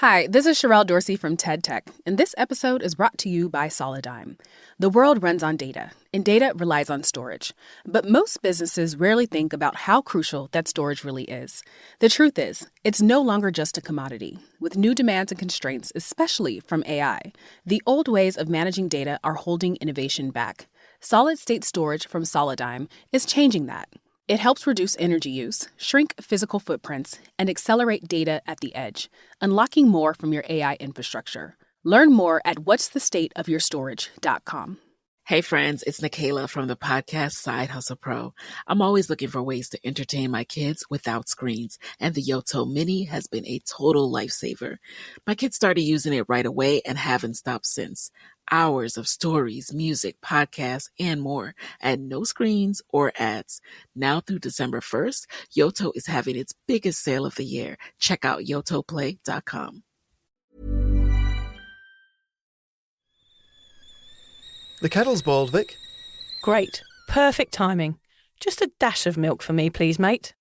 Hi, this is Sherelle Dorsey from TED Tech, and this episode is brought to you by Solidigm. The world runs on data, and data relies on storage. But most businesses rarely think about how crucial that storage really is. The truth is, it's no longer just a commodity. With new demands and constraints, especially from AI, the old ways of managing data are holding innovation back. Solid-state storage from Solidigm is changing that. It helps reduce energy use, shrink physical footprints, and accelerate data at the edge, unlocking more from your AI infrastructure. Learn more at what'sthestateofyourstorage.com. Hey friends, it's Nikayla from the podcast Side Hustle Pro. I'm always looking for ways to entertain my kids without screens, and the Yoto Mini has been a total lifesaver. My kids started using it right away and haven't stopped since. Hours of stories, music, podcasts, and more at no screens or ads. Now through December 1st, Yoto is having its biggest sale of the year. Check out yotoplay.com. The kettle's boiled, Vic. Great. Perfect timing. Just a dash of milk for me, please, mate.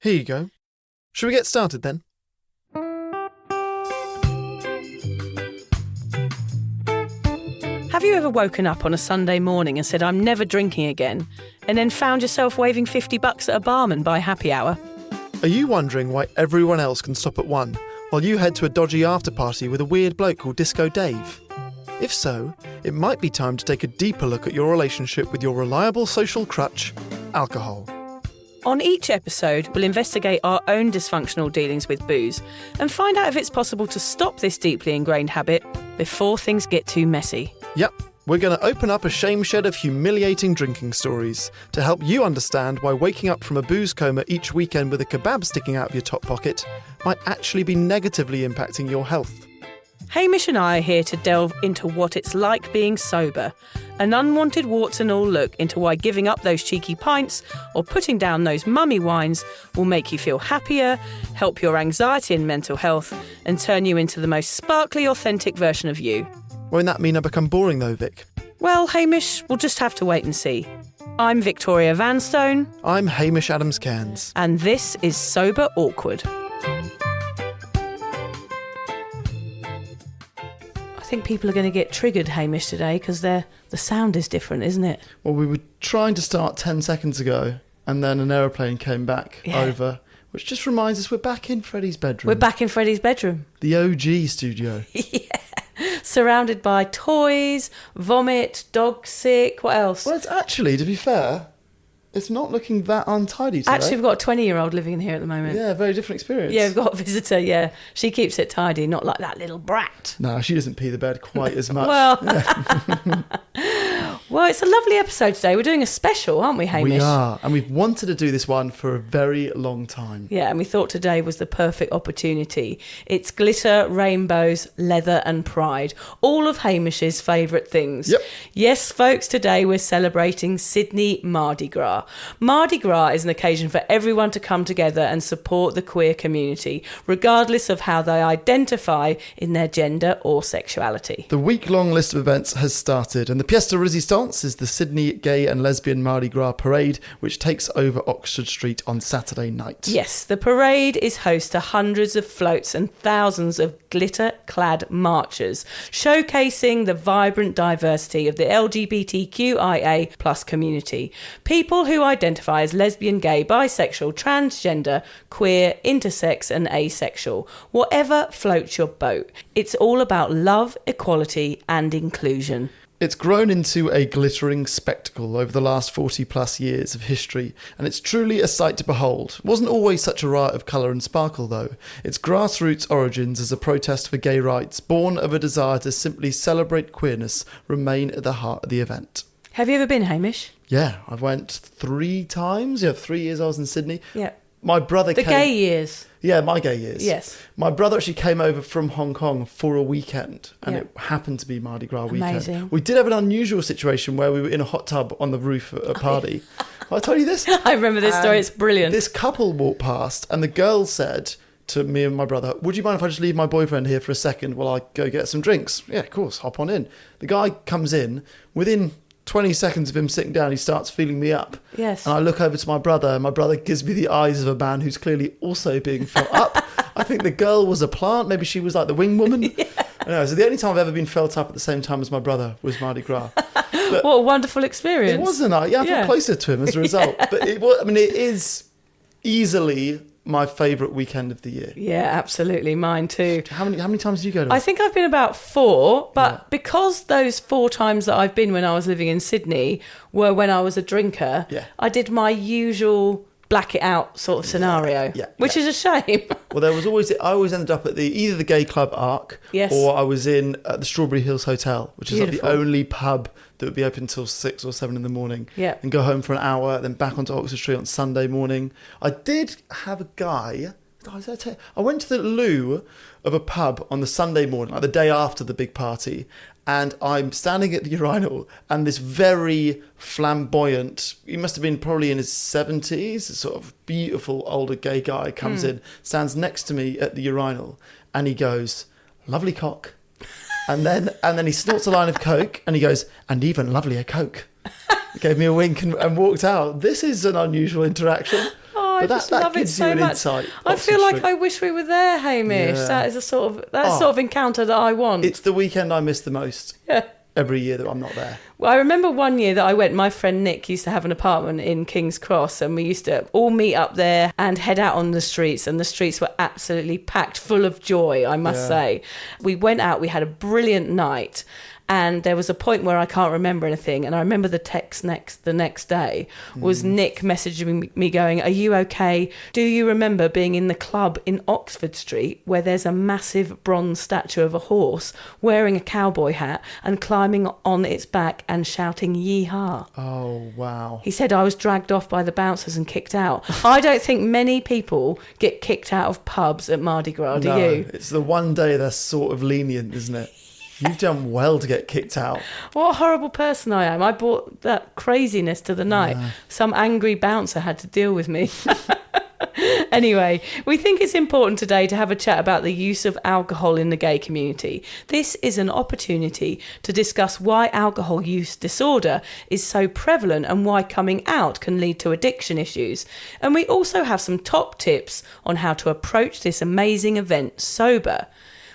Here you go. Shall we get started then? Have you ever woken up on a Sunday morning and said, I'm never drinking again, and then found yourself waving $50 at a barman by happy hour? Are you wondering why everyone else can stop at 1 while you head to a dodgy after-party with a weird bloke called Disco Dave? If so, it might be time to take a deeper look at your relationship with your reliable social crutch, alcohol. On each episode, we'll investigate our own dysfunctional dealings with booze and find out if it's possible to stop this deeply ingrained habit before things get too messy. Yep, we're going to open up a shame shed of humiliating drinking stories to help you understand why waking up from a booze coma each weekend with a kebab sticking out of your top pocket might actually be negatively impacting your health. Hamish and I are here to delve into what it's like being sober, an unwanted warts and all look into why giving up those cheeky pints or putting down those mummy wines will make you feel happier, help your anxiety and mental health, and turn you into the most sparkly, authentic version of you. Won't that mean I become boring though, Vic? Well, Hamish, we'll just have to wait and see. I'm Victoria Vanstone. I'm Hamish Adams-Cairns. And this is Sober Awkward. I think people are going to get triggered, Hamish, today because the sound is different, isn't it? Well, we were trying to start 10 seconds ago and then an aeroplane came back over, which just reminds us we're back in Freddie's bedroom. We're back in Freddie's bedroom. The OG studio. Yeah. Surrounded by toys, vomit, dog sick, what else? Well, it's actually, to be fair, it's not looking that untidy today. Actually, we've got a 20-year-old living in here at the moment. Yeah, very different experience. Yeah, we've got a visitor, yeah. She keeps it tidy, not like that little brat. No, she doesn't pee the bed quite as much. Well, well, it's a lovely episode today. We're doing a special, aren't we, Hamish? We are, and we've wanted to do this one for a very long time. Yeah, and we thought today was the perfect opportunity. It's glitter, rainbows, leather and pride. All of Hamish's favourite things. Yep. Yes, folks, today we're celebrating Sydney Mardi Gras. Mardi Gras is an occasion for everyone to come together and support the queer community, regardless of how they identify in their gender or sexuality. The week-long list of events has started, and the pièce de résistance is the Sydney Gay and Lesbian Mardi Gras Parade, which takes over Oxford Street on Saturday night. Yes, the parade is host to hundreds of floats and thousands of glitter-clad marchers, showcasing the vibrant diversity of the LGBTQIA plus community. People who identify as lesbian, gay, bisexual, transgender, queer, intersex and asexual. Whatever floats your boat. It's all about love, equality and inclusion. It's grown into a glittering spectacle over the last 40 plus years of history, and it's truly a sight to behold. It wasn't always such a riot of colour and sparkle though. Its grassroots origins as a protest for gay rights, born of a desire to simply celebrate queerness, remain at the heart of the event. Have you ever been, Hamish? Yeah, I went 3 times. Yeah, 3 years I was in Sydney. Yeah. My brother came... The gay years. Yeah, my gay years. Yes. My brother actually came over from Hong Kong for a weekend, and it happened to be Mardi Gras weekend. Amazing. We did have an unusual situation where we were in a hot tub on the roof at a party. I told you this? I remember this story. It's brilliant. This couple walked past, and the girl said to me and my brother, would you mind if I just leave my boyfriend here for a second while I go get some drinks? Yeah, of course, hop on in. The guy comes in. Within 20 seconds of him sitting down, he starts feeling me up. Yes. And I look over to my brother, and my brother gives me the eyes of a man who's clearly also being felt up. I think the girl was a plant. Maybe she was like the wing woman. Yeah. I know. So the only time I've ever been felt up at the same time as my brother was Mardi Gras. But what a wonderful experience. it wasn't. I felt closer to him as a result. But it is easily my favourite weekend of the year. Yeah, absolutely. Mine too. How many times do you go to? I think I've been about 4, but because those 4 times that I've been when I was living in Sydney were when I was a drinker, I did my usual black it out sort of scenario, which is a shame. Well, I always ended up at either the gay club Arc, or I was in the Strawberry Hills Hotel, which is like the only pub that would be open until 6 or 7 in the morning, and go home for an hour, then back onto Oxford Street on Sunday morning. I did have a guy. I went to the loo of a pub on the Sunday morning, like the day after the big party, and I'm standing at the urinal, and this very flamboyant, he must have been probably in his 70s, sort of beautiful older gay guy comes in, stands next to me at the urinal, and he goes, "Lovely cock." And then he snorts a line of coke, and he goes, "And even lovelier coke." He gave me a wink and walked out. This is an unusual interaction. I just love it so much. Insight, I feel like I wish we were there, Hamish. Yeah. That is a sort of encounter that I want. It's the weekend I miss the most. Yeah. Every year that I'm not there. Well, I remember one year that I went, my friend Nick used to have an apartment in King's Cross, and we used to all meet up there and head out on the streets, and the streets were absolutely packed full of joy, I must say. We went out, we had a brilliant night, and there was a point where I can't remember anything, and I remember the text the next day was Nick messaging me going, "Are you okay? Do you remember being in the club in Oxford Street where there's a massive bronze statue of a horse wearing a cowboy hat and climbing on its back and shouting yeehaw?" Oh, wow. He said, "I was dragged off by the bouncers and kicked out." I don't think many people get kicked out of pubs at Mardi Gras, do you? It's the one day that's sort of lenient, isn't it? You've done well to get kicked out. What a horrible person I am. I brought that craziness to the night. Some angry bouncer had to deal with me. Anyway, we think it's important today to have a chat about the use of alcohol in the gay community. This is an opportunity to discuss why alcohol use disorder is so prevalent and why coming out can lead to addiction issues. And we also have some top tips on how to approach this amazing event sober.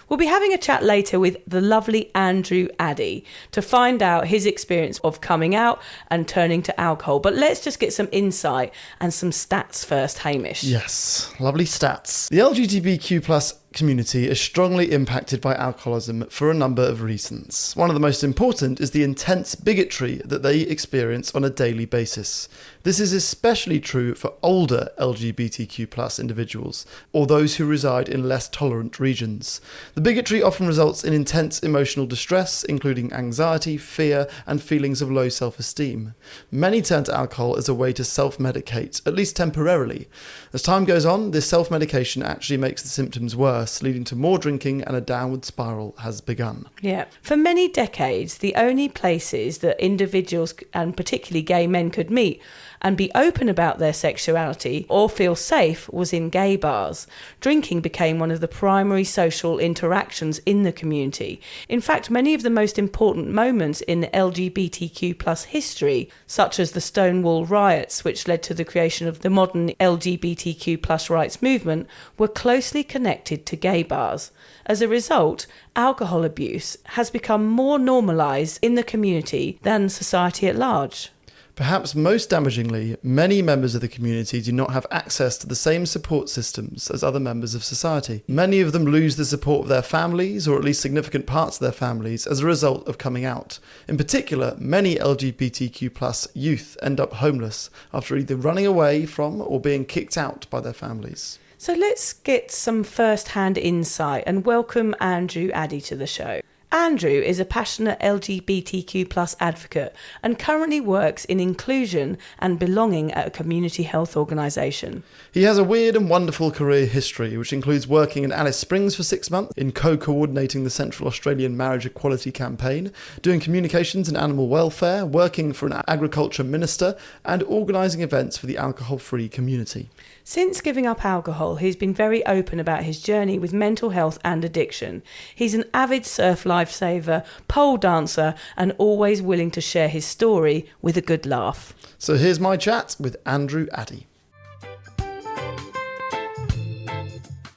We'll be having a chat later with the lovely Andrew Addie to find out his experience of coming out and turning to alcohol. But let's just get some insight and some stats first, Hamish. Yes, lovely stats. The LGBTQ plus community is strongly impacted by alcoholism for a number of reasons. One of the most important is the intense bigotry that they experience on a daily basis. This is especially true for older LGBTQ plus individuals or those who reside in less tolerant regions. The bigotry often results in intense emotional distress, including anxiety, fear, and feelings of low self-esteem. Many turn to alcohol as a way to self-medicate, at least temporarily. As time goes on, this self-medication actually makes the symptoms worse, leading to more drinking, and a downward spiral has begun. Yeah. For many decades, the only places that individuals, and particularly gay men, could meet and be open about their sexuality or feel safe was in gay bars. Drinking became one of the primary social interactions in the community. In fact, many of the most important moments in LGBTQ plus history, such as the Stonewall riots, which led to the creation of the modern LGBTQ plus rights movement, were closely connected to gay bars. As a result, alcohol abuse has become more normalised in the community than society at large. Perhaps most damagingly, many members of the community do not have access to the same support systems as other members of society. Many of them lose the support of their families, or at least significant parts of their families, as a result of coming out. In particular, many LGBTQ plus youth end up homeless after either running away from or being kicked out by their families. So let's get some first-hand insight and welcome Andrew Addie to the show. Andrew is a passionate LGBTQ plus advocate and currently works in inclusion and belonging at a community health organisation. He has a weird and wonderful career history, which includes working in Alice Springs for 6 months, in co-coordinating the Central Australian Marriage Equality Campaign, doing communications and animal welfare, working for an agriculture minister, and organising events for the alcohol-free community. Since giving up alcohol, he's been very open about his journey with mental health and addiction. He's an avid surf lifesaver, pole dancer, and always willing to share his story with a good laugh. So here's my chat with Andrew Addie.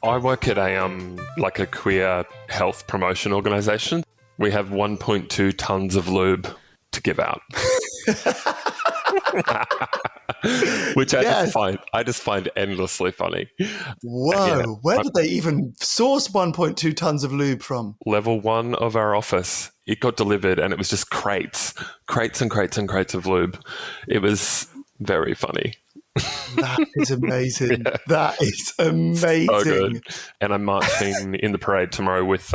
I work at a queer health promotion organisation. We have 1.2 tons of lube to give out. Which I just find endlessly funny. Whoa, where did they even source 1.2 tons of lube from? Level 1 of our office. It got delivered and it was just crates and crates and crates of lube. It was very funny. That is amazing. Yeah. That is amazing. So good. And I'm marching in the parade tomorrow with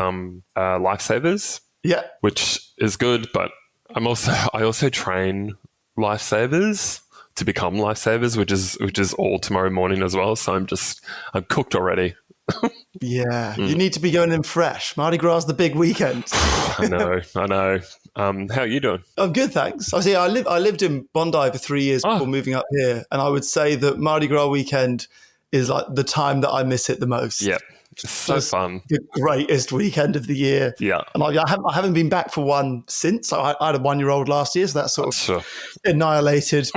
lifesavers. Yeah. Which is good, but I also train lifesavers to become lifesavers, which is all tomorrow morning as well. So I'm cooked already. Yeah. You need to be going in fresh. Mardi Gras is the big weekend. I know. How are you doing? I'm good, thanks. I lived in Bondi for 3 years before moving up here, and I would say that Mardi Gras weekend is like the time that I miss it the most. Yeah. It's so fun. The greatest weekend of the year. Yeah. And I haven't been back for one since. I had a 1-year-old last year, so that sort of annihilated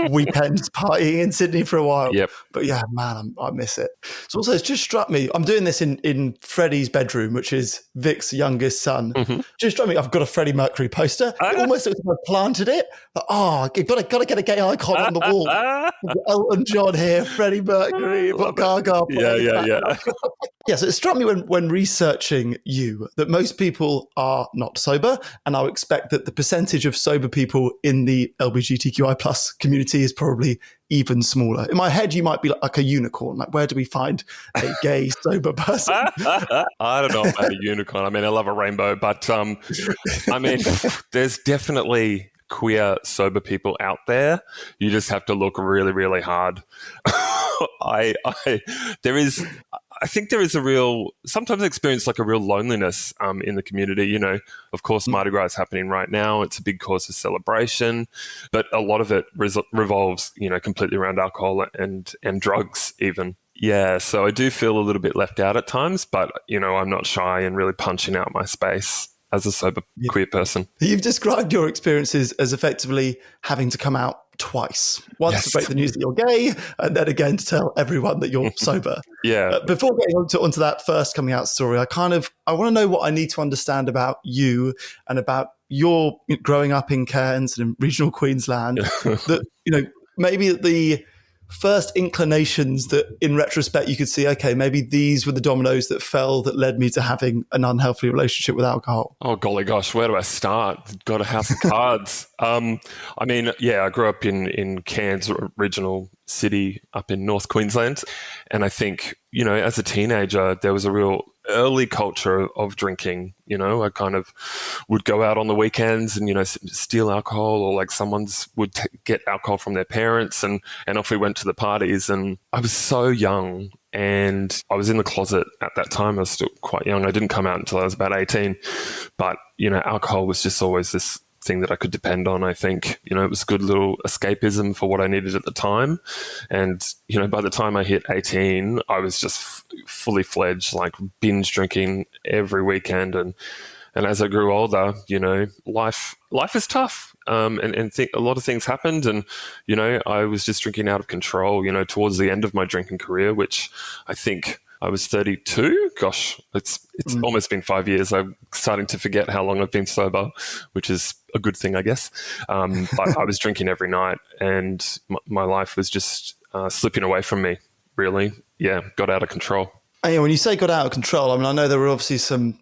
weekend partying in Sydney for a while. Yep. But yeah, man, I miss it. So also, it's just struck me, I'm doing this in Freddie's bedroom, which is Vic's youngest son. Mm-hmm. Just struck me, I've got a Freddie Mercury poster. It almost looks like I planted it. I've got to get a gay icon on the wall. Elton John here, Freddie Mercury, Gaga. Yeah. Yeah, so it struck me when researching you that most people are not sober, and I would expect that the percentage of sober people in the LGBTQI plus community is probably even smaller. In my head, you might be like a unicorn. Like, where do we find a gay sober person? I don't know about a unicorn. I mean, I love a rainbow, but there's definitely queer sober people out there. You just have to look really, really hard. I think there is sometimes I experience like a real loneliness in the community. You know, of course, Mardi Gras is happening right now. It's a big cause of celebration, but a lot of it revolves, completely around alcohol and drugs even. Yeah, so I do feel a little bit left out at times, but, I'm not shy and really punching out my space as a sober queer person. You've described your experiences as effectively having to come out twice. Once to break the news that you're gay, and then again to tell everyone that you're sober. Yeah. Before getting onto that first coming out story, I want to know what I need to understand about you and about your growing up in Cairns and in regional Queensland. That, maybe the first inclinations that in retrospect you could see, okay, maybe these were the dominoes that fell that led me to having an unhealthy relationship with alcohol. Oh, golly gosh, where do I start? Got a house of cards. I grew up in Cairns, regional city up in North Queensland. And I think, as a teenager, there was a real early culture of drinking. I kind of would go out on the weekends and, steal alcohol, or like someone's would get alcohol from their parents and off we went to the parties. And I was so young and I was in the closet at that time. I was still quite young. I didn't come out until I was about 18. But, alcohol was just always this thing that I could depend on. I think, it was a good little escapism for what I needed at the time. And, by the time I hit 18, I was just fully fledged, like binge drinking every weekend. And as I grew older, life is tough. A lot of things happened, and, I was just drinking out of control, towards the end of my drinking career, which I think I was 32. Gosh, it's almost been 5 years. I'm starting to forget how long I've been sober, which is a good thing, I guess. But I was drinking every night, and my life was just slipping away from me, really. Yeah, got out of control. And when you say got out of control, I mean, I know there were obviously some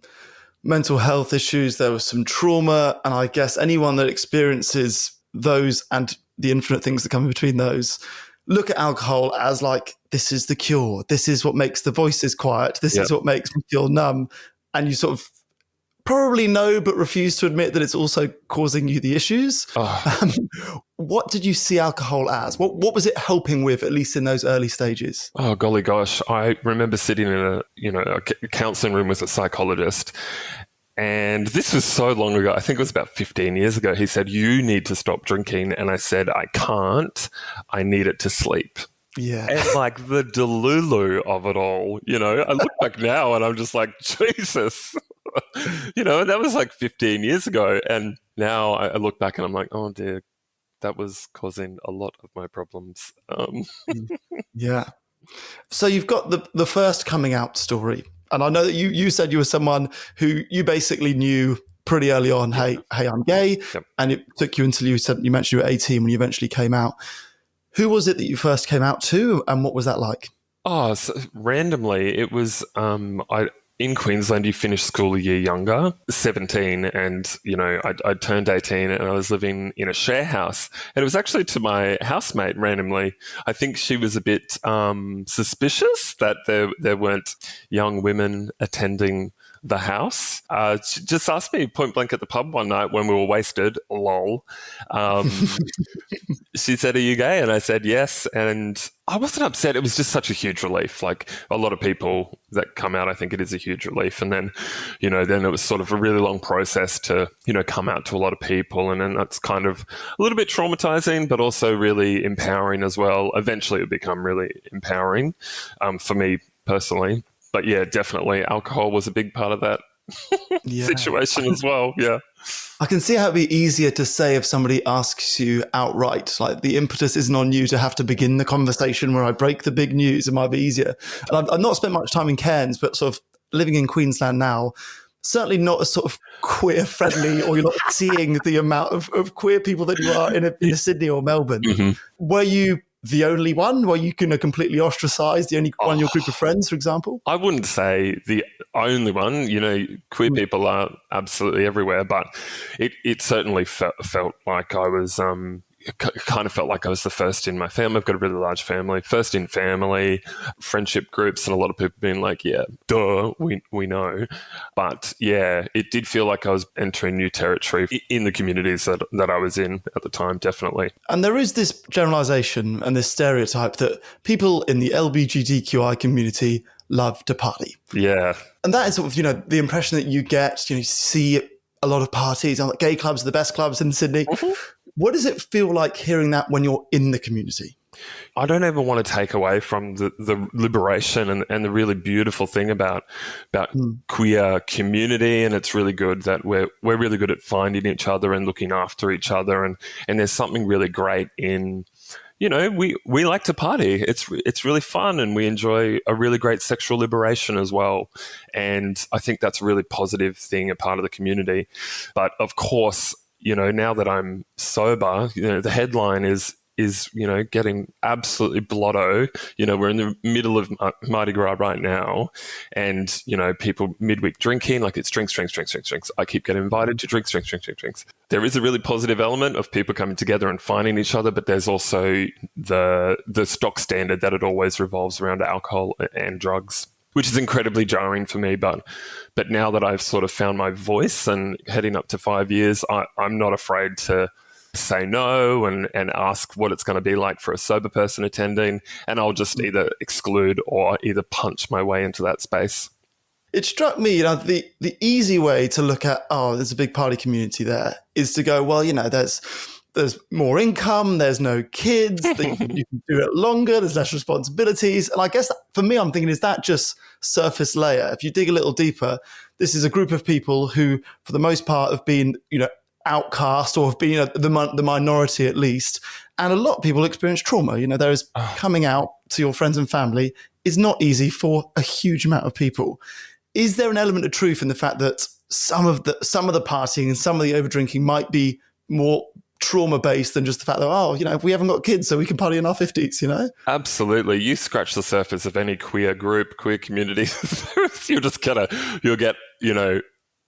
mental health issues, there was some trauma, and I guess anyone that experiences those and the infinite things that come in between those look at alcohol as like, this is the cure. This is what makes the voices quiet. This is what makes me feel numb. And you sort of probably know, but refuse to admit that it's also causing you the issues. What did you see alcohol as? What was it helping with, at least in those early stages? Oh, golly gosh. I remember sitting in a counseling room with a psychologist. And this was so long ago. I think it was about 15 years ago. He said, you need to stop drinking. And I said, I can't. I need it to sleep. Yeah. And like the delulu of it all, I look back now and I'm just like, Jesus, that was like 15 years ago. And now I look back and I'm like, oh dear, that was causing a lot of my problems. Yeah. So you've got the first coming out story. And I know that you said you were someone who you basically knew pretty early on, hey, I'm gay. Yep. And it took you until you mentioned you were 18 when you eventually came out. Who was it that you first came out to, and what was that like? Oh, so randomly, it was in Queensland, you finish school a year younger, 17, and, I turned 18 and I was living in a share house. And it was actually to my housemate randomly. I think she was a bit suspicious that there weren't young women attending the house. She just asked me point blank at the pub one night when we were wasted, lol. She said, "Are you gay?" And I said, "Yes." And I wasn't upset. It was just such a huge relief. Like a lot of people that come out, I think it is a huge relief. And then, then it was sort of a really long process to, come out to a lot of people. And then that's kind of a little bit traumatizing, but also really empowering as well. Eventually it would become really empowering for me personally. But yeah, definitely alcohol was a big part of that situation as well. Yeah. I can see how it'd be easier to say if somebody asks you outright, like the impetus isn't on you to have to begin the conversation where I break the big news. It might be easier. And I've not spent much time in Cairns, but sort of living in Queensland now, certainly not as sort of queer friendly, or you're not seeing the amount of queer people that you are in a Sydney or Melbourne. Mm-hmm. Were you the only one? Were you completely ostracized, the only one in your group of friends, for example? I wouldn't say the only one. Queer people are absolutely everywhere, but it certainly felt like I was kind of felt like I was the first in my family. I've got a really large family, first in family, friendship groups, and a lot of people being like, yeah, duh, we know. But yeah, it did feel like I was entering new territory in the communities that I was in at the time, definitely. And there is this generalization and this stereotype that people in the LGBTQI community love to party. Yeah. And that is sort of, the impression that you get, you see a lot of parties, and gay clubs are the best clubs in Sydney. Mm-hmm. What does it feel like hearing that when you're in the community? I don't ever want to take away from the liberation and the really beautiful thing about queer community. And it's really good that we're really good at finding each other and looking after each other. And there's something really great in, we like to party. It's really fun, and we enjoy a really great sexual liberation as well. And I think that's a really positive thing, a part of the community. But of course, now that I'm sober, the headline is getting absolutely blotto. We're in the middle of Mardi Gras right now, and, people midweek drinking, like it's drinks. I keep getting invited to drinks. There is a really positive element of people coming together and finding each other, but there's also the stock standard that it always revolves around alcohol and drugs, which is incredibly jarring for me. But now that I've sort of found my voice and heading up to 5 years, I'm not afraid to say no and ask what it's going to be like for a sober person attending, and I'll just either exclude or either punch my way into that space. It struck me, the easy way to look at, there's a big party community there, is to go, well, there's more income, there's no kids, you can do it longer, there's less responsibilities. And I guess for me, I'm thinking, is that just surface layer? If you dig a little deeper, this is a group of people who, for the most part, have been, outcast, or have been the minority at least. And a lot of people experience trauma. There is coming out to your friends and family is not easy for a huge amount of people. Is there an element of truth in the fact that some of the partying and some of the overdrinking might be more trauma-based than just the fact that, we haven't got kids, so we can party in our 50s, Absolutely. You scratch the surface of any queer group, queer community, you'll get,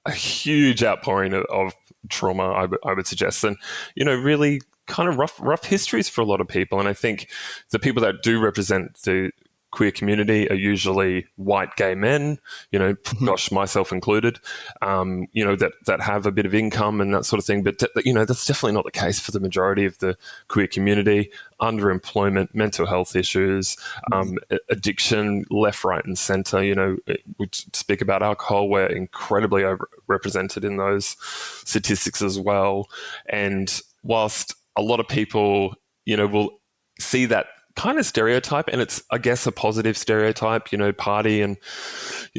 a huge outpouring of trauma, I would suggest. And, really kind of rough histories for a lot of people. And I think the people that do represent the queer community are usually white gay men, gosh, myself included, that have a bit of income and that sort of thing. But, that's definitely not the case for the majority of the queer community. Underemployment, mental health issues, addiction, left, right and centre. We speak about alcohol. We're incredibly overrepresented in those statistics as well. And whilst a lot of people, will see that kind of stereotype, and it's, I guess, a positive stereotype, party and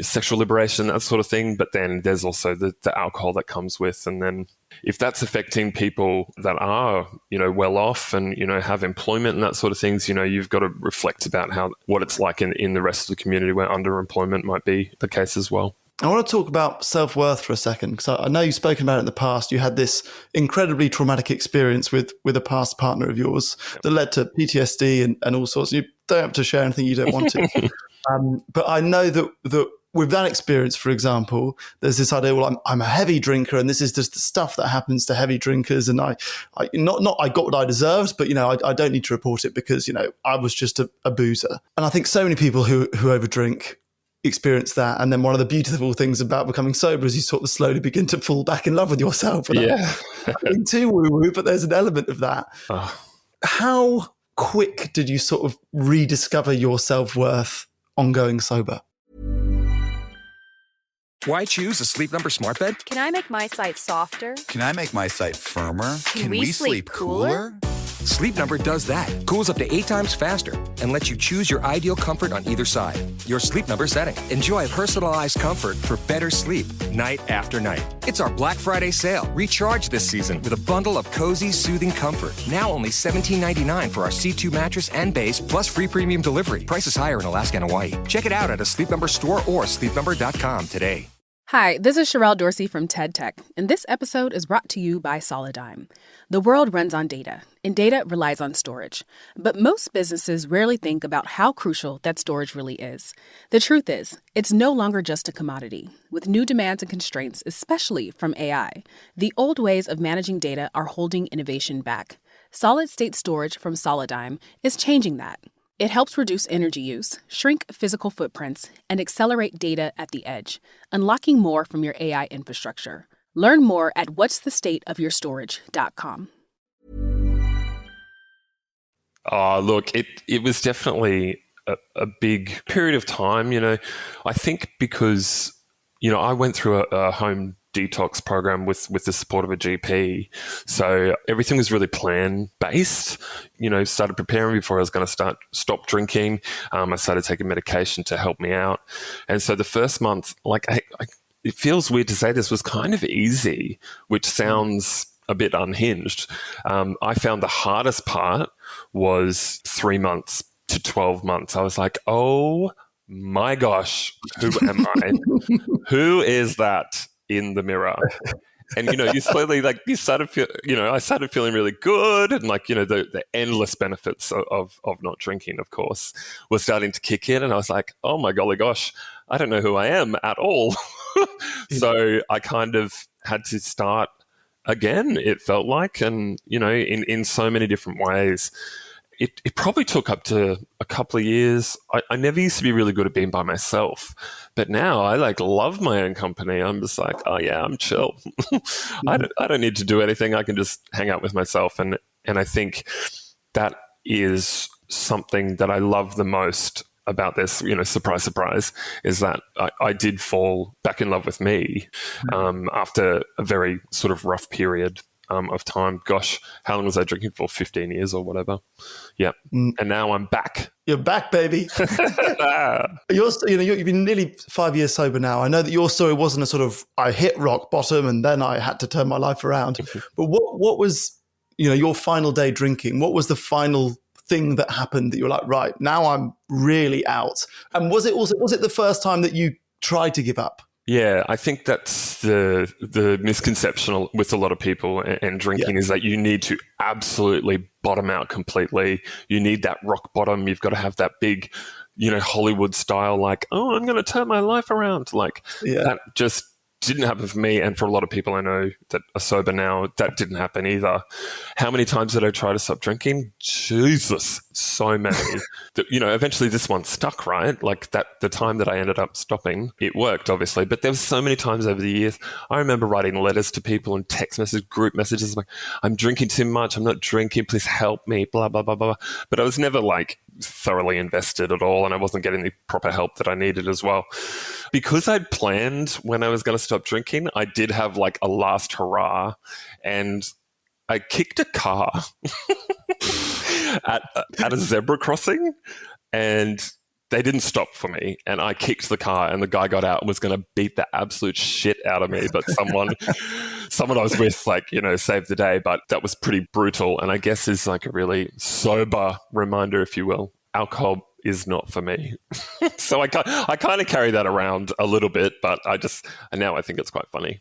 sexual liberation, that sort of thing. But then there's also the alcohol that comes with, and then if that's affecting people that are, well off and, have employment and that sort of things, you've got to reflect about what it's like in the rest of the community where underemployment might be the case as well. I want to talk about self-worth for a second, because I know you've spoken about it in the past. You had this incredibly traumatic experience with a past partner of yours that led to PTSD and all sorts. You don't have to share anything you don't want to. But I know that with that experience, for example, there's this idea, well, I'm a heavy drinker and this is just the stuff that happens to heavy drinkers. And I got what I deserved, but, I don't need to report it because, I was just a boozer. And I think so many people who overdrink experience that. And then one of the beautiful things about becoming sober is you sort of slowly begin to fall back in love with yourself. And yeah. I'm too woo-woo, but there's an element of that. Oh. How quick did you sort of rediscover your self-worth on going sober? Why choose a Sleep Number smart bed? Can I make my site softer? Can I make my site firmer? Can we sleep cooler? Sleep Number does that. Cools up to 8 times faster and lets you choose your ideal comfort on either side. Your Sleep Number setting. Enjoy personalized comfort for better sleep night after night. It's our Black Friday sale. Recharge this season with a bundle of cozy, soothing comfort. Now only $17.99 for our C2 mattress and base, plus free premium delivery. Prices higher in Alaska and Hawaii. Check it out at a Sleep Number store or sleepnumber.com today. Hi, this is Sherelle Dorsey from TED Tech, and this episode is brought to you by Solidigm. The world runs on data, and data relies on storage. But most businesses rarely think about how crucial that storage really is. The truth is, it's no longer just a commodity. With new demands and constraints, especially from AI, the old ways of managing data are holding innovation back. Solid-state storage from Solidigm is changing that. It helps reduce energy use, shrink physical footprints, and accelerate data at the edge, unlocking more from your AI infrastructure. Learn more at what'sthestateofyourstorage.com. Oh, look, it was definitely a big period of time, I think because, I went through a home detox program with the support of a GP. So everything was really plan-based, started preparing before I was going to stop drinking. I started taking medication to help me out. And so the first month, it feels weird to say this, was kind of easy, which sounds a bit unhinged. I found the hardest part was 3 months to 12 months. I was like, oh my gosh, who am I? Who is that in the mirror? And, you slowly, I started feeling really good. And the endless benefits of not drinking, of course, were starting to kick in. And I was like, oh my golly gosh, I don't know who I am at all. So I kind of had to start again, it felt like, and, in so many different ways. It probably took up to a couple of years. I never used to be really good at being by myself, but now I love my own company. I'm just like, oh yeah, I'm chill. I don't need to do anything. I can just hang out with myself, and I think that is something that I love the most about this. Surprise, surprise, is that I did fall back in love with me after a very sort of rough period of time. Gosh, how long was I drinking for? 15 years or whatever. Yeah. And now I'm back. You're back, baby. You've been nearly 5 years sober now. I know that your story wasn't a sort of, I hit rock bottom and then I had to turn my life around. But what was, your final day drinking? What was the final thing that happened that you were like, right, now I'm really out? And was it the first time that you tried to give up? Yeah, I think that's the misconception with a lot of people and drinking is that you need to absolutely bottom out completely. You need that rock bottom. You've got to have that big, Hollywood style, I'm going to turn my life around. That just didn't happen for me. And for a lot of people I know that are sober now, that didn't happen either. How many times did I try to stop drinking? Jesus, so many. Eventually this one stuck, right? The time that I ended up stopping, it worked, obviously. But there was so many times over the years. I remember writing letters to people and text messages, group messages, I'm drinking too much. I'm not drinking. Please help me, blah, blah, blah, blah. But I was never thoroughly invested at all. And I wasn't getting the proper help that I needed as well. Because I'd planned when I was going to stop drinking, I did have a last hurrah, and I kicked a car at a zebra crossing, and they didn't stop for me, and I kicked the car, and the guy got out and was going to beat the absolute shit out of me. But someone I was with, saved the day. But that was pretty brutal, and I guess is like a really sober reminder, if you will. Alcohol is not for me. So I kind of carry that around a little bit, but now I think it's quite funny.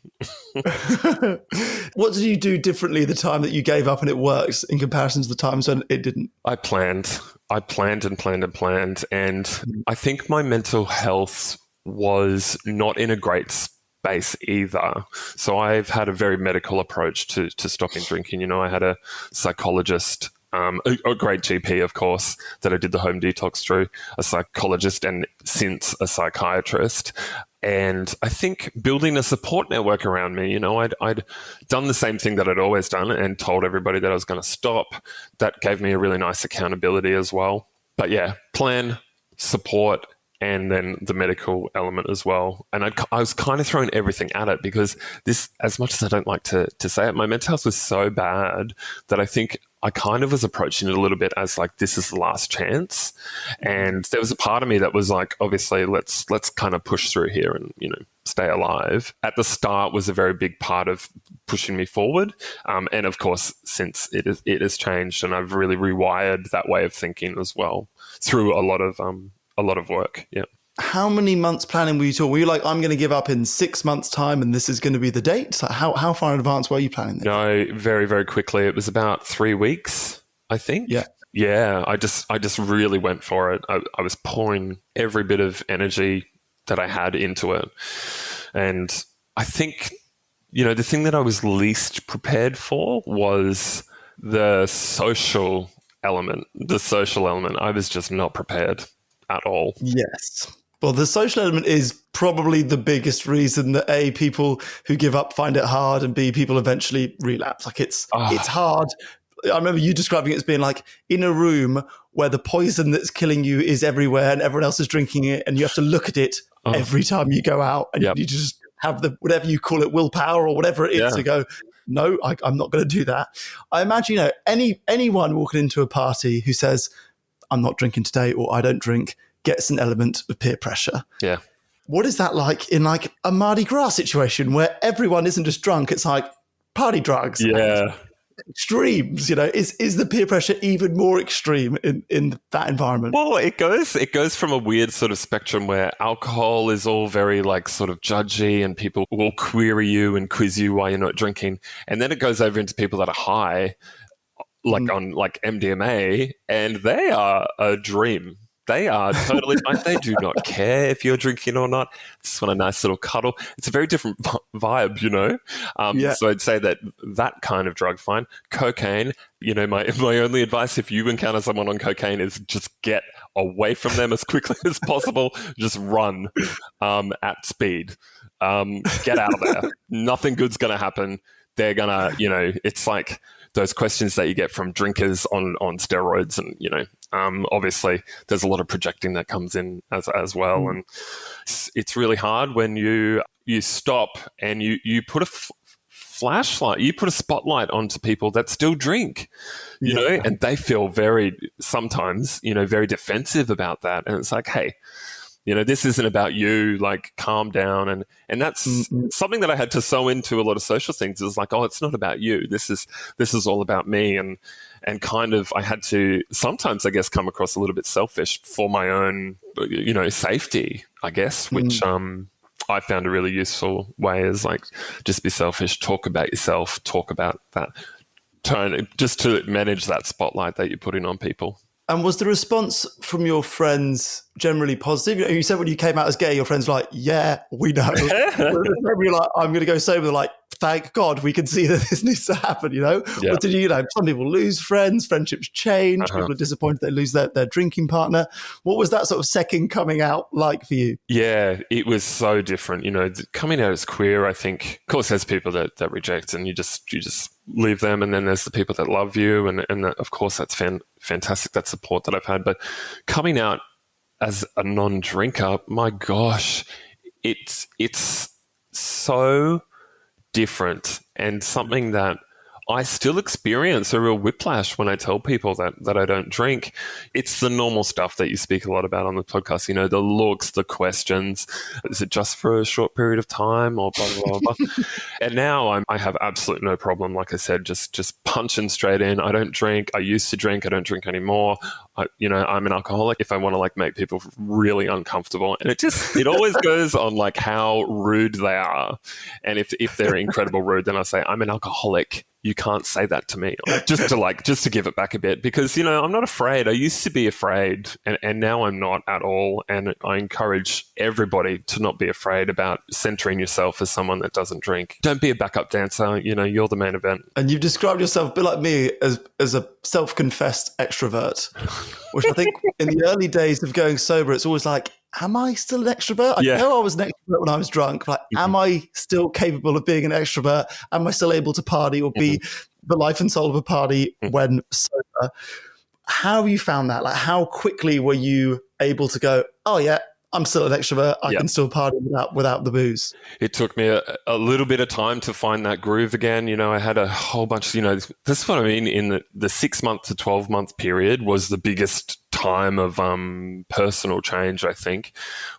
What did you do differently the time that you gave up and it worked in comparison to the times when it didn't? I planned and planned and planned. And I think my mental health was not in a great space either. So I've had a very medical approach to stopping drinking. I had a psychologist, a great GP, of course, that I did the home detox through, a psychologist, and since a psychiatrist. And I think building a support network around me, I'd done the same thing that I'd always done and told everybody that I was going to stop. That gave me a really nice accountability as well. But yeah, plan, support, and then the medical element as well. And I was kind of throwing everything at it because this, as much as I don't like to say it, my mental health was so bad that I think I kind of was approaching it a little bit as like, this is the last chance. And there was a part of me that was like, obviously, let's kind of push through here and, stay alive. At the start was a very big part of pushing me forward. And of course, since it has changed, and I've really rewired that way of thinking as well through a lot of work. Yeah. How many months planning were you talking? Were you like, I'm going to give up in 6 months' time and this is going to be the date? Like how far in advance were you planning this? No, very, very quickly. It was about 3 weeks, I think. Yeah. Yeah, I just really went for it. I was pouring every bit of energy that I had into it. And I think, the thing that I was least prepared for was the social element. I was just not prepared at all. Yes. Well, the social element is probably the biggest reason that A, people who give up find it hard, and B, people eventually relapse. Like it's hard. I remember you describing it as being like in a room where the poison that's killing you is everywhere and everyone else is drinking it, and you have to look at it every time you go out, and you just have the, whatever you call it, willpower or whatever it is to go, no, I'm not going to do that. I imagine, anyone walking into a party who says, I'm not drinking today, or I don't drink, gets an element of peer pressure. Yeah. What is that like in like a Mardi Gras situation where everyone isn't just drunk, it's like party drugs? Yeah. Extremes, is the peer pressure even more extreme in that environment? Well, it goes from a weird sort of spectrum where alcohol is all very like sort of judgy and people will query you and quiz you why you're not drinking. And then it goes over into people that are high, like on like MDMA, and they are a dream. They are totally fine. They do not care if you're drinking or not. Just want a nice little cuddle. It's a very different vibe, So I'd say that kind of drug, fine. Cocaine, my only advice if you encounter someone on cocaine is just get away from them as quickly as possible. Just run at speed. Get out of there. Nothing good's going to happen. They're going to, it's like those questions that you get from drinkers on steroids, and obviously there's a lot of projecting that comes in as well, and it's really hard when you stop and you put a flashlight, you put a spotlight onto people that still drink, and they feel sometimes very defensive about that, and it's like, hey, this isn't about you, like calm down. And that's something that I had to sew into a lot of social things. Is like, oh, it's not about you. This is all about me. And kind of, I had to sometimes, I guess, come across a little bit selfish for my own, safety, I guess, which, I found a really useful way is like, just be selfish, talk about yourself, talk about that, just to manage that spotlight that you're putting on people. And was the response from your friends generally positive? You said when you came out as gay, your friends were like, yeah, we know. You're like, I'm going to go sober. They're like, thank God we can see that this needs to happen, Yeah. Or did you, some people lose friends, friendships change, people are disappointed they lose their drinking partner. What was that sort of second coming out like for you? Yeah, it was so different. Coming out as queer, I think, of course, there's people that reject, and you just leave them. And then there's the people that love you. And that, of course, that's fantastic, that support that I've had. But coming out as a non-drinker, my gosh, it's so different, and something that I still experience a real whiplash when I tell people that I don't drink. It's the normal stuff that you speak a lot about on the podcast, you know, the looks, the questions. Is it just for a short period of time or blah, blah, blah, blah. And now I have absolutely no problem, like I said, just punching straight in. I don't drink. I used to drink. I don't drink anymore. I'm an alcoholic if I want to like make people really uncomfortable. And it always goes on like how rude they are. And if they're incredible rude, then I say, I'm an alcoholic. You can't say that to me, just to give it back a bit, because, you know, I'm not afraid. I used to be afraid and now I'm not at all. And I encourage everybody to not be afraid about centering yourself as someone that doesn't drink. Don't be a backup dancer. You know, you're the main event. And you've described yourself a bit like me as a self-confessed extrovert, which I think in the early days of going sober, it's always like, am I still an extrovert? I know I was an extrovert when I was drunk. Like, am I still capable of being an extrovert? Am I still able to party or be the life and soul of a party when sober? How have you found that? Like, how quickly were you able to go, oh yeah, I'm still an extrovert. I can still party without the booze? It took me a little bit of time to find that groove again. You know, I had a whole bunch, you know, this is what I mean. In the 6 month to 12 month period was the biggest time of personal change, I think,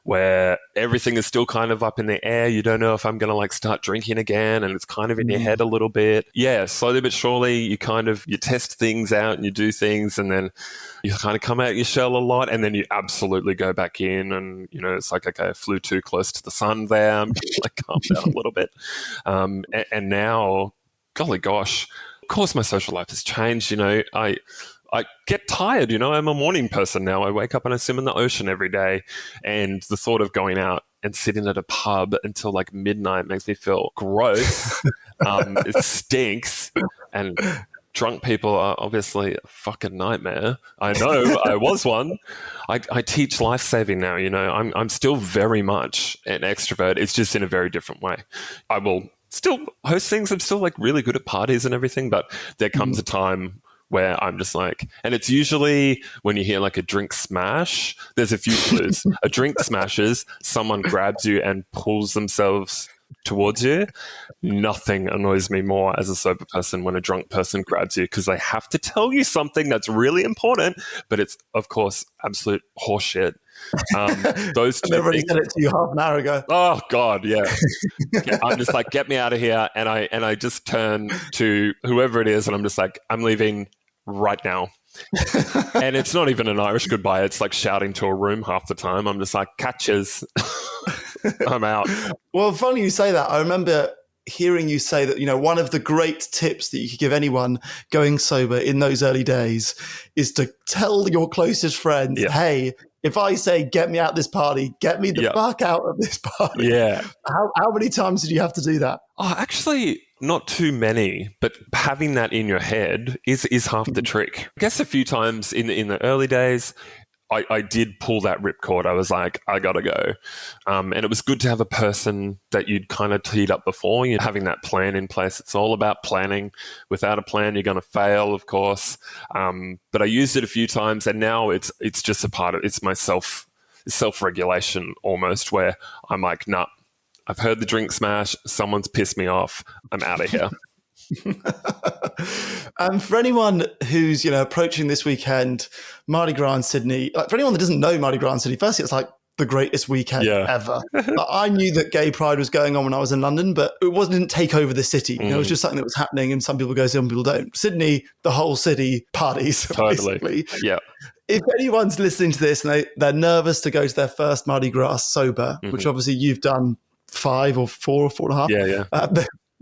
where everything is still kind of up in the air. You don't know if I'm going to like start drinking again, and it's kind of in your head a little bit. Yeah, slowly but surely you test things out and you do things, and then you kind of come out your shell a lot, and then you absolutely go back in, and, you know, it's like, okay, I flew too close to the sun there. I'm like calm down a little bit. And now, golly gosh, of course my social life has changed. You know, I get tired, you know, I'm a morning person now. I wake up and I swim in the ocean every day. And the thought of going out and sitting at a pub until like midnight makes me feel gross. It stinks. And drunk people are obviously a fucking nightmare. I know, I was one. I teach life-saving now, you know. I'm still very much an extrovert. It's just in a very different way. I will still host things. I'm still like really good at parties and everything, but there comes a time where I'm just like, and it's usually when you hear like a drink smash, there's a few clues. A drink smashes, someone grabs you and pulls themselves towards you. Nothing annoys me more as a sober person when a drunk person grabs you, because they have to tell you something that's really important, but it's, of course, absolute horseshit. Those two I've already things. said it to you half an hour ago. Oh God, yeah. I'm just like, get me out of here, and I just turn to whoever it is, and I'm just like, I'm leaving right now. And it's not even an Irish goodbye. It's like shouting to a room half the time. I'm just like, catches. I'm out. Well, funny you say that. I remember hearing you say that, you know, one of the great tips that you could give anyone going sober in those early days is to tell your closest friends, hey, if I say, get me out this party, get me the fuck out of this party. Yeah. How many times did you have to do that? Oh, actually, not too many, but having that in your head is half the trick. I guess a few times in the early days, I did pull that ripcord. I was like, I got to go. And it was good to have a person that you'd kind of teed up before. You're having that plan in place. It's all about planning. Without a plan, you're going to fail, of course. But I used it a few times, and now it's just a part of, it's my self-regulation almost, where I'm like, nah, I've heard the drink smash. Someone's pissed me off. I'm out of here. For anyone who's, you know, approaching this weekend, Mardi Gras in Sydney, like for anyone that doesn't know Mardi Gras in Sydney, firstly, it's like the greatest weekend ever. I knew that gay pride was going on when I was in London, but it didn't take over the city. You know, it was just something that was happening, and some people go, some people don't. Sydney, the whole city parties, basically. Yeah. If anyone's listening to this and they're nervous to go to their first Mardi Gras sober, which obviously you've done 5 or 4 or 4.5. Yeah.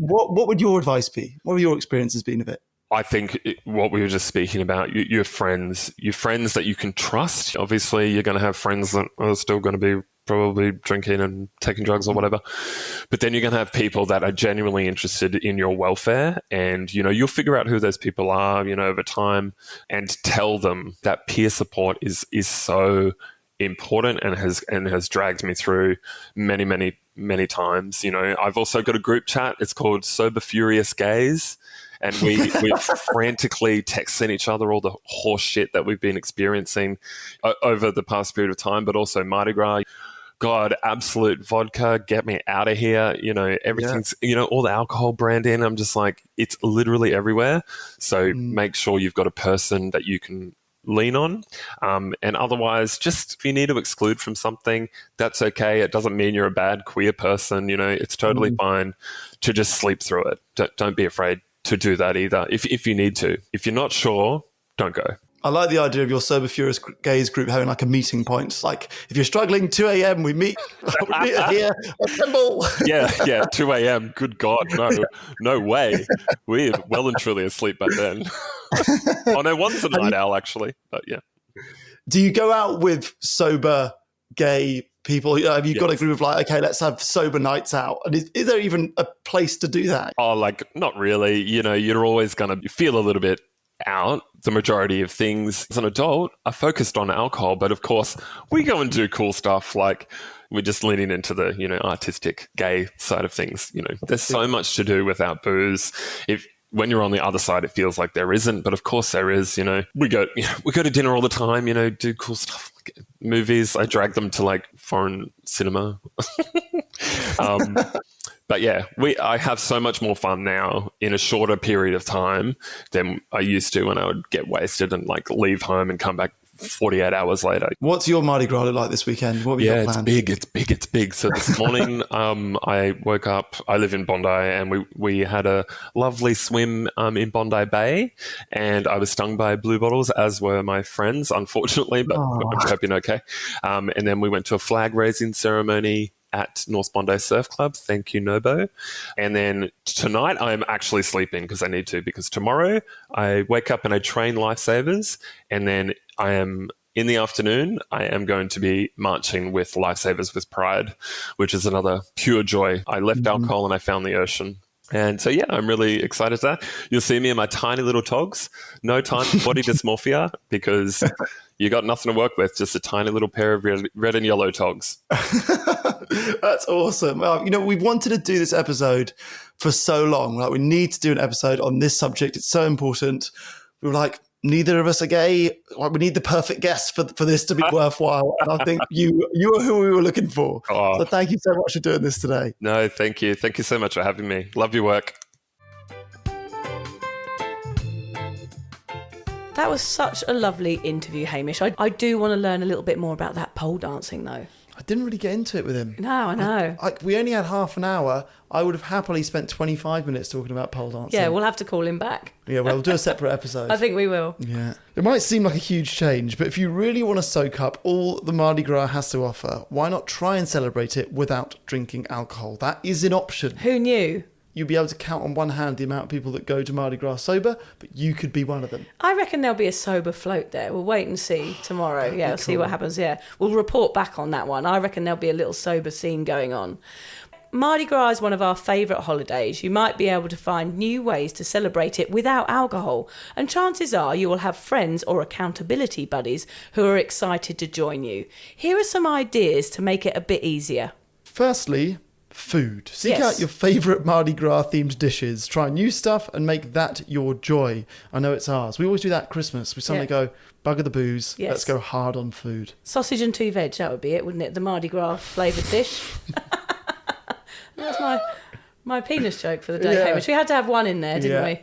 What would your advice be? What have your experiences been of it? I think what we were just speaking about, your friends that you can trust. Obviously, you're going to have friends that are still going to be probably drinking and taking drugs or whatever. But then you're going to have people that are genuinely interested in your welfare. And, you know, you'll figure out who those people are, you know, over time, and tell them that peer support is so important and has dragged me through many times. You know, I've also got a group chat. It's called Sober Furious Gays. And we're frantically texting each other all the horse shit that we've been experiencing over the past period of time, but also Mardi Gras. God, absolute vodka, get me out of here. Everything's, all the alcohol branding. I'm just like, it's literally everywhere. So make sure you've got a person that you can lean on. And otherwise, just if you need to exclude from something, that's okay. It doesn't mean you're a bad queer person. It's totally fine to just sleep through it. Don't be afraid to do that either. If you need to. If you're not sure, don't go. I like the idea of your Sober Furious Gays group having like a meeting point. Like, if you're struggling, 2 a.m, we meet here, assemble. Yeah, 2 a.m. Good God, no way. We're well and truly asleep by then. Oh, no, one's a night owl, actually. But yeah. Do you go out with sober gay people? Have you got a group of like, okay, let's have sober nights out? And is there even a place to do that? Oh, like, not really. You're always going to feel a little bit out. The majority of things as an adult are focused on alcohol, but of course we go and do cool stuff, like we're just leaning into the artistic gay side of things. There's so much to do without booze. When you're on the other side, it feels like there isn't, but of course there is. We go to dinner all the time, do cool stuff, like movies. I drag them to like foreign cinema. But yeah, I have so much more fun now in a shorter period of time than I used to when I would get wasted and like leave home and come back 48 hours later. What's your Mardi Gras look like this weekend? What have you got planned? It's big. So this morning I woke up, I live in Bondi, and we had a lovely swim in Bondi Bay, and I was stung by blue bottles, as were my friends, unfortunately, but I'm hoping okay. And then we went to a flag raising ceremony at North Bondi Surf Club. Thank you, Nobo. And then tonight I'm actually sleeping because I need to, because tomorrow I wake up and I train Lifesavers, and then in the afternoon, I am going to be marching with Lifesavers with Pride, which is another pure joy. I left alcohol and I found the ocean. And so, yeah, I'm really excited for that. You'll see me in my tiny little togs. No time for body dysmorphia, because you got nothing to work with, just a tiny little pair of red and yellow togs. That's awesome. We've wanted to do this episode for so long. Like, we need to do an episode on this subject. It's so important. We were like, neither of us are gay. Like, we need the perfect guest for this to be worthwhile. And I think you are who we were looking for. Oh. So thank you so much for doing this today. No, thank you. Thank you so much for having me. Love your work. That was such a lovely interview, Hamish. I do want to learn a little bit more about that pole dancing, though. I didn't really get into it with him. No, I know. We only had half an hour. I would have happily spent 25 minutes talking about pole dancing. Yeah, we'll have to call him back. Yeah, we'll do a separate episode. I think we will. Yeah. It might seem like a huge change, but if you really want to soak up all the Mardi Gras has to offer, why not try and celebrate it without drinking alcohol? That is an option. Who knew? You'll be able to count on one hand the amount of people that go to Mardi Gras sober, but you could be one of them. I reckon there'll be a sober float there. We'll wait and see tomorrow. Yeah, we'll see what happens. Yeah, we'll report back on that one. I reckon there'll be a little sober scene going on. Mardi Gras is one of our favourite holidays. You might be able to find new ways to celebrate it without alcohol, and chances are you will have friends or accountability buddies who are excited to join you. Here are some ideas to make it a bit easier. Firstly, food. Seek out your favourite Mardi Gras themed dishes. Try new stuff and make that your joy. I know it's ours. We always do that at Christmas. We suddenly go, bugger the booze. Yes. Let's go hard on food. Sausage and 2 veg, that would be it, wouldn't it? The Mardi Gras flavoured dish. That's my penis joke for the day, Hamish. We had to have one in there, didn't we?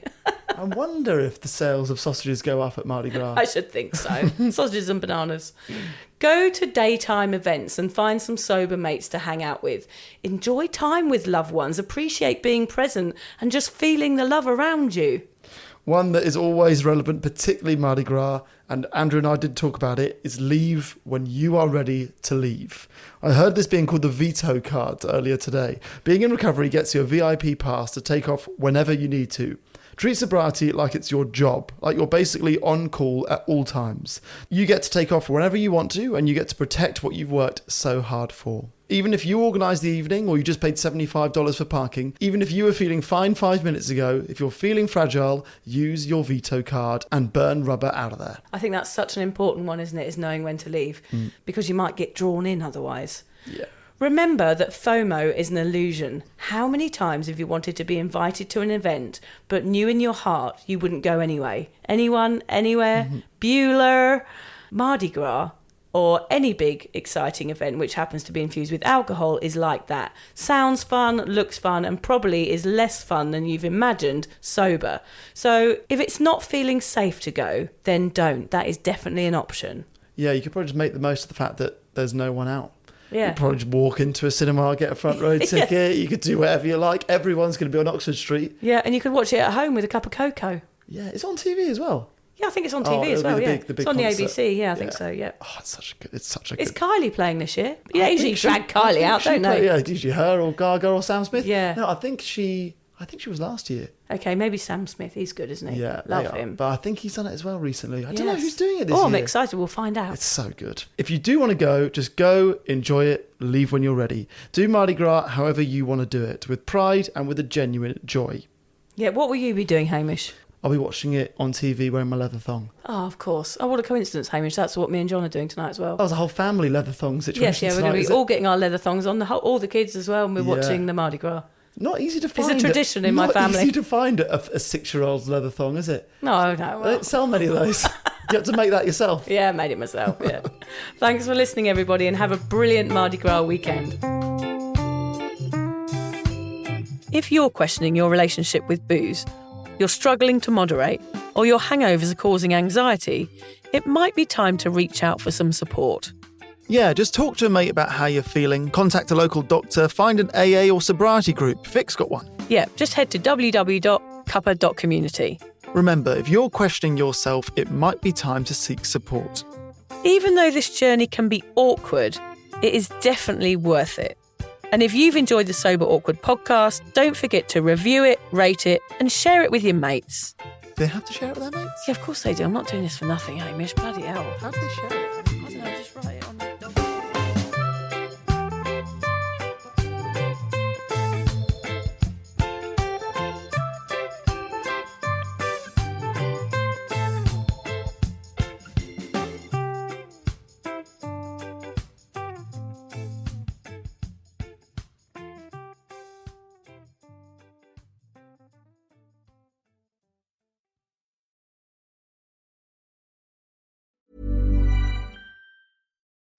I wonder if the sales of sausages go up at Mardi Gras. I should think so. Sausages and bananas. Go to daytime events and find some sober mates to hang out with. Enjoy time with loved ones. Appreciate being present and just feeling the love around you. One that is always relevant, particularly Mardi Gras, and Andrew and I did talk about it, is leave when you are ready to leave. I heard this being called the veto card earlier today. Being in recovery gets you a VIP pass to take off whenever you need to. Treat sobriety like it's your job, like you're basically on call at all times. You get to take off whenever you want to, and you get to protect what you've worked so hard for. Even if you organised the evening or you just paid $75 for parking, even if you were feeling fine 5 minutes ago, if you're feeling fragile, use your veto card and burn rubber out of there. I think that's such an important one, isn't it, is knowing when to leave, because you might get drawn in otherwise. Yeah. Remember that FOMO is an illusion. How many times have you wanted to be invited to an event, but knew in your heart you wouldn't go anyway? Anyone? Anywhere? Bueller? Mardi Gras? or any big exciting event which happens to be infused with alcohol is like that. Sounds fun, looks fun, and probably is less fun than you've imagined sober. So if it's not feeling safe to go, then don't. That is definitely an option. Yeah, you could probably just make the most of the fact that there's no one out. Yeah. You could probably just walk into a cinema, get a front row ticket. Yeah. You could do whatever you like. Everyone's going to be on Oxford Street. Yeah, and you could watch it at home with a cup of cocoa. Yeah, it's on TV as well. Yeah, I think it's on TV as well. The big it's on concert. the ABC. Yeah, I think so. Yeah. Oh, it's such a good. Is Kylie playing this year? Yeah, usually drag Kylie out, don't they? Yeah, usually her or Gaga or Sam Smith. Yeah. No, I think she was last year. Okay, maybe Sam Smith. He's good, isn't he? Yeah, love him. But I think he's done it as well recently. I don't know who's doing it this year. Oh, I'm excited. We'll find out. It's so good. If you do want to go, just go, enjoy it, leave when you're ready. Do Mardi Gras however you want to do it, with pride and with a genuine joy. Yeah, what will you be doing, Hamish? I'll be watching it on TV wearing my leather thong. Oh, of course. Oh, what a coincidence, Hamish. That's what me and John are doing tonight as well. That was a whole family leather thong situation. Yes, yeah, we're going to be all getting our leather thongs on, all the kids as well, and we're Yeah. watching the Mardi Gras. Not easy to find. It's a tradition in my family. Not easy to find a 6-year-old's leather thong, is it? No. They Well. don't sell many of those. You have to make that yourself. Yeah, I made it myself, yeah. Thanks for listening, everybody, and have a brilliant Mardi Gras weekend. If you're questioning your relationship with booze, you're struggling to moderate, or your hangovers are causing anxiety, it might be time to reach out for some support. Yeah, just talk to a mate about how you're feeling, contact a local doctor, find an AA or sobriety group. Vic's got one. Yeah, just head to www.cuppa.community. Remember, if you're questioning yourself, it might be time to seek support. Even though this journey can be awkward, it is definitely worth it. And if you've enjoyed the Sober Awkward podcast, don't forget to review it, rate it, and share it with your mates. Do they have to share it with their mates? Yeah, of course they do. I'm not doing this for nothing, Hamish. Bloody hell. How do they share it? I don't know, just write it on the document.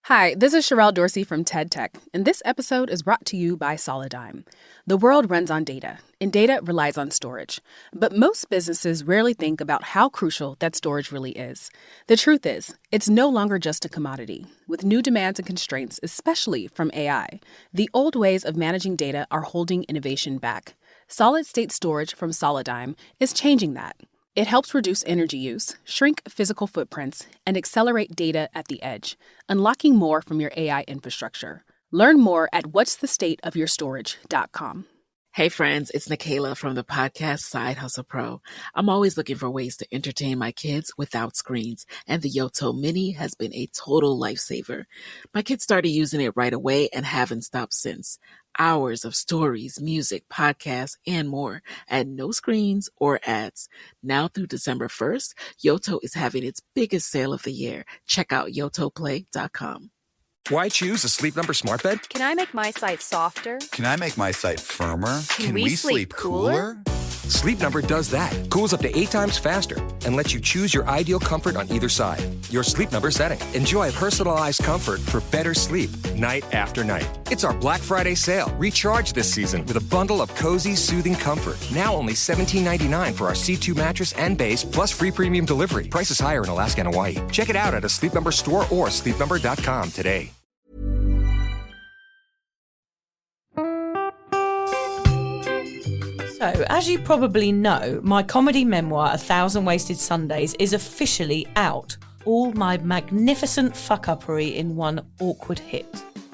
Hi, this is Sherelle Dorsey from TED Tech, and this episode is brought to you by Solidigm. The world runs on data, and data relies on storage. But most businesses rarely think about how crucial that storage really is. The truth is, it's no longer just a commodity. With new demands and constraints, especially from AI, the old ways of managing data are holding innovation back. Solid-state storage from Solidigm is changing that. It helps reduce energy use, shrink physical footprints, and accelerate data at the edge, unlocking more from your AI infrastructure. Learn more at whatsthestateofyourstorage.com. Hey friends, it's Nikayla from the podcast Side Hustle Pro. I'm always looking for ways to entertain my kids without screens, and the Yoto Mini has been a total lifesaver. My kids started using it right away and haven't stopped since. Hours of stories, music, podcasts, and more at no screens or ads. Now through December 1st, Yoto is having its biggest sale of the year. Check out yotoplay.com. Why choose a Sleep Number smart bed? Can I make my site softer? Can I make my site firmer? Can we sleep cooler? Sleep Number does that. Cools up to 8 times faster and lets you choose your ideal comfort on either side. Your Sleep Number setting. Enjoy personalized comfort for better sleep night after night. It's our Black Friday sale. Recharge this season with a bundle of cozy, soothing comfort. Now only $17.99 for our C2 mattress and base, plus free premium delivery. Prices higher in Alaska and Hawaii. Check it out at a Sleep Number store or sleepnumber.com today. So, as you probably know, my comedy memoir, 1,000 Wasted Sundays, is officially out. All my magnificent fuck-uppery in one awkward hit.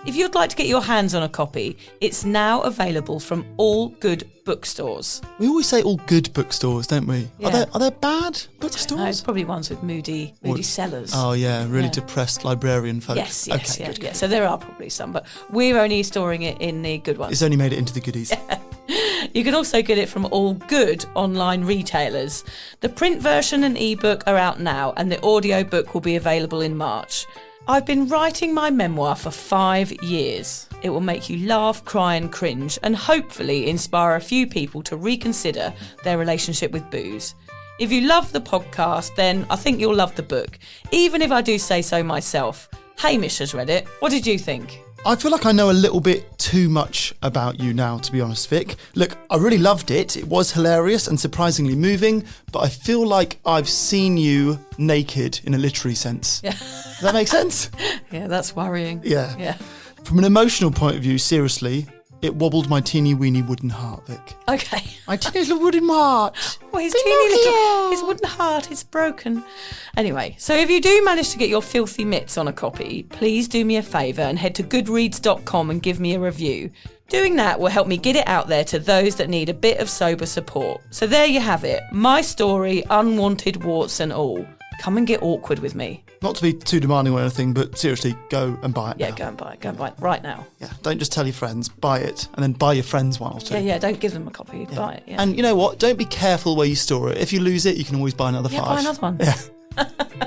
If you'd like to get your hands on a copy, it's now available from all good bookstores. We always say all good bookstores, don't we? Yeah. Are there bad No, it's bookstores? probably ones with moody sellers. Oh yeah, really Yeah. depressed librarian folk. Yes, Okay, yeah, good. yeah. So there are probably some, but we're only storing it in the good ones. It's only made it into the goodies. You can also get it from all good online retailers. The print version and ebook are out now, and the audiobook will be available in March. I've been writing my memoir for 5 years. It will make you laugh, cry and cringe, and hopefully inspire a few people to reconsider their relationship with booze. If you love the podcast, then I think you'll love the book, even if I do say so myself. Hamish has read it. What did you think? I feel like I know a little bit too much about you now, to be honest, Vic. Look, I really loved it. It was hilarious and surprisingly moving, but I feel like I've seen you naked in a literary sense. Yeah. Does that make sense? Yeah, that's worrying. Yeah. From an emotional point of view, seriously, it wobbled my teeny weeny wooden heart, Vic. Okay. My teeny little wooden heart. Well, his wooden heart is broken. Anyway, so if you do manage to get your filthy mitts on a copy, please do me a favour and head to goodreads.com and give me a review. Doing that will help me get it out there to those that need a bit of sober support. So there you have it. My story, unwanted warts and all. Come and get awkward with me. Not to be too demanding or anything, but seriously, go and buy it now. Go and buy it right now. Yeah, don't just tell your friends, buy it, and then buy your friends one or two. Yeah, don't give them a copy, buy it, yeah. And you know what, don't be careful where you store it. If you lose it, you can always buy another 5. Yeah, buy another one. Yeah.